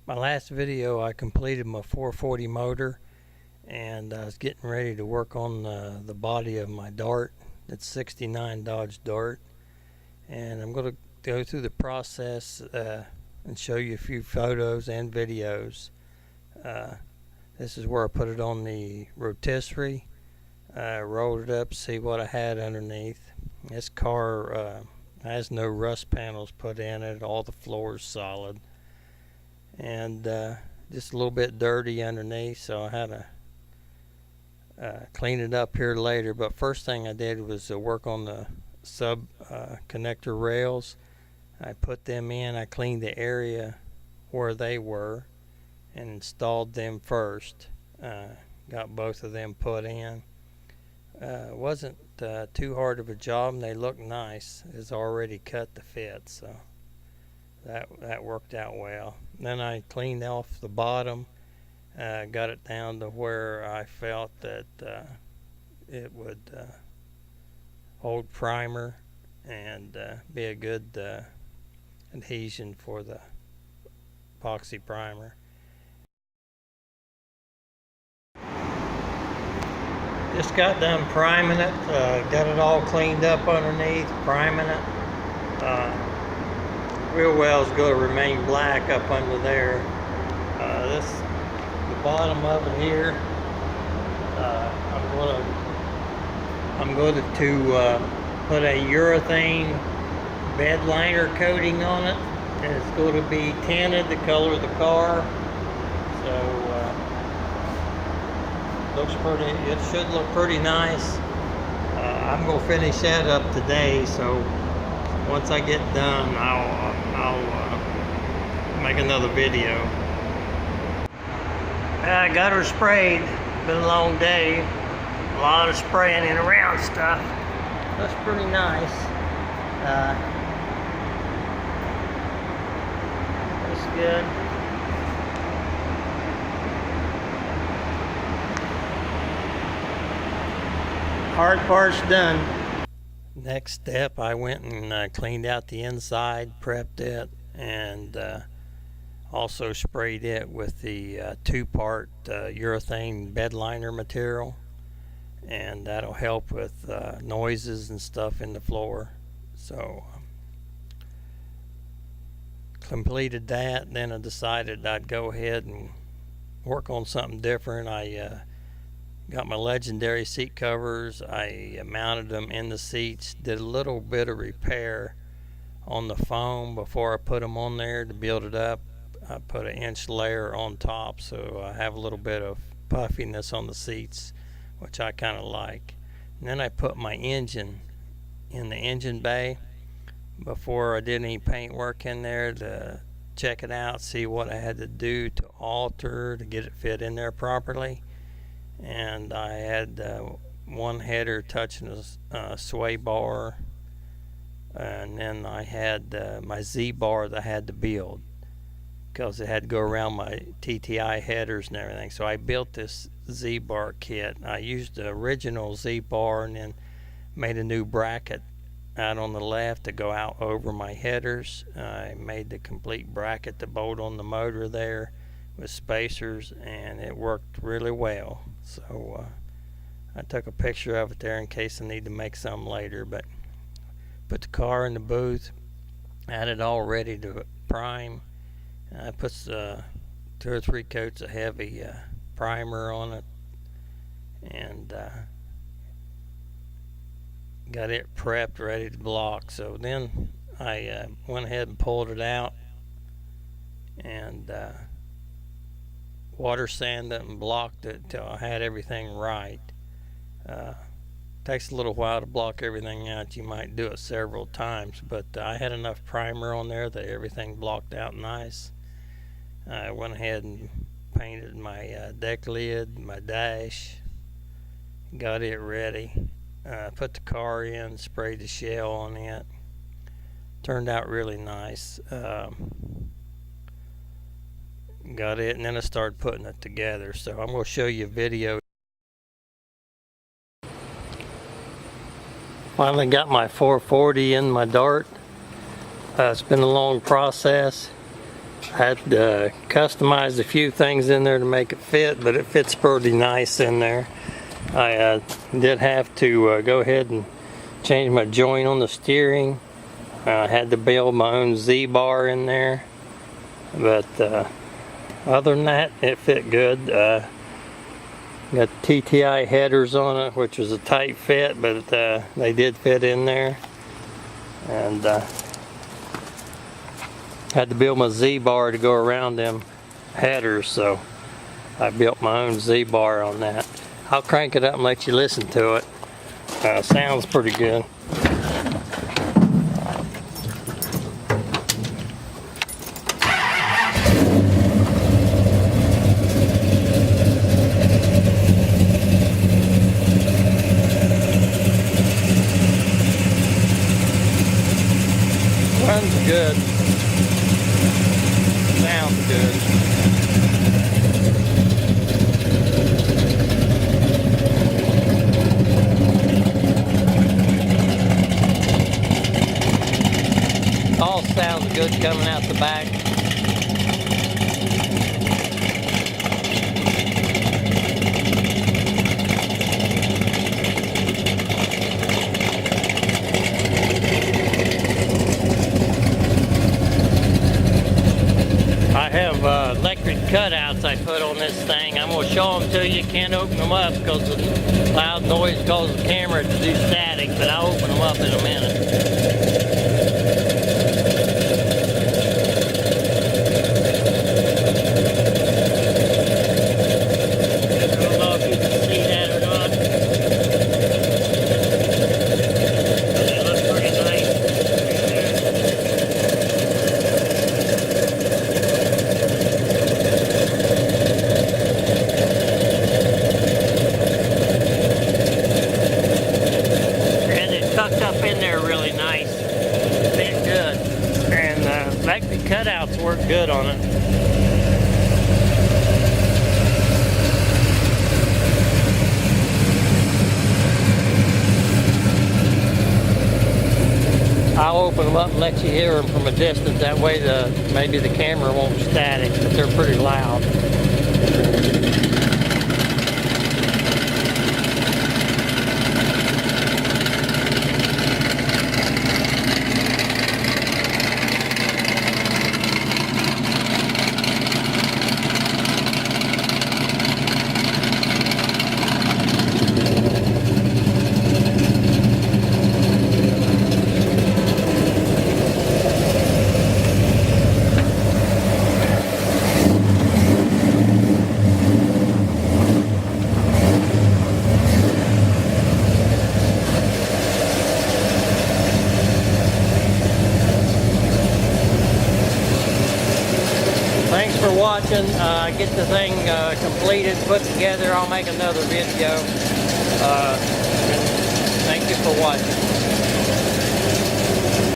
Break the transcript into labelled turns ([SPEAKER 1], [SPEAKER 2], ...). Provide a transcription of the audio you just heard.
[SPEAKER 1] My last video I completed my 440 motor, and I was getting ready to work on the body of my Dart. It's 69 Dodge Dart, and I'm going to go through the process and show you a few photos and videos. This is where I put it on the rotisserie, rolled it up, see what I had underneath. This car has no rust panels put in it, all the floor is solid, and just a little bit dirty underneath, so I had to clean it up here later. But first thing I did was work on the sub connector rails. I put them in, I cleaned the area where they were and installed them first. Got both of them put in. Wasn't too hard of a job, and they look nice. It's already cut to fit, so that worked out well. Then I cleaned off the bottom, got it down to where I felt that it would hold primer and be a good adhesion for the epoxy primer. Just got done priming it, got it all cleaned up underneath, priming it. Real well is going to remain black up under there. The bottom of it here, I'm going to put a urethane bed liner coating on it, and it's going to be tinted the color of the car. So looks pretty. It should look pretty nice. I'm going to finish that up today, so once I get done, I'll make another video. I got her sprayed. Been a long day. A lot of spraying and around stuff. That's pretty nice. That's good. Hard part's done. Next step, I went and cleaned out the inside, prepped it, and also sprayed it with the two-part urethane bed liner material, and that'll help with noises and stuff in the floor. So completed that, then I decided I'd go ahead and work on something different. I got my legendary seat covers. I mounted them in the seats, did a little bit of repair on the foam before I put them on there to build it up. I put an inch layer on top, so I have a little bit of puffiness on the seats, which I kind of like. And then I put my engine in the engine bay before I did any paint work in there to check it out, see what I had to do to alter to get it fit in there properly. And I had one header touching a sway bar, and then I had my Z bar that I had to build because it had to go around my TTI headers and everything. So I built this Z bar kit. I used the original Z bar and then made a new bracket out on the left to go out over my headers. I made the complete bracket to bolt on the motor there with spacers, and it worked really well. So I took a picture of it there in case I need to make some later. But put the car in the booth, had it all ready to prime. I put 2 or 3 coats of heavy primer on it, and got it prepped, ready to block. So then I went ahead and pulled it out and water sanded it and blocked it till I had everything right. Takes a little while to block everything out. You might do it several times, but I had enough primer on there that everything blocked out nice. I went ahead and painted my deck lid, my dash, got it ready. Put the car in, sprayed the shell on it. Turned out really nice. Got it, and then I started putting it together. So I'm going to show you a video. Finally got my 440 in my Dart. It's been a long process. Had customized a few things in there to make it fit, but it fits pretty nice in there. I did have to go ahead and change my joint on the steering. I had to build my own Z-bar in there, but other than that, it fit good. Got TTI headers on it, which was a tight fit, but they did fit in there. And had to build my Z-bar to go around them headers, so I built my own Z-bar on that. I'll crank it up and let you listen to it. Sounds pretty good. Runs good. Sounds good. All sounds good coming out the back. I have electric cutouts I put on this thing. I'm going to show them to you. Can't open them up because the loud noise causes the camera to do static, but I'll open them up in a minute. Up in there really nice, fit good, and electric cutouts work good on it. I'll open them up and let you hear them from a distance. That way maybe the camera won't static, but they're pretty loud. Thanks for watching. Get the thing completed, put together. I'll make another video. And thank you for watching.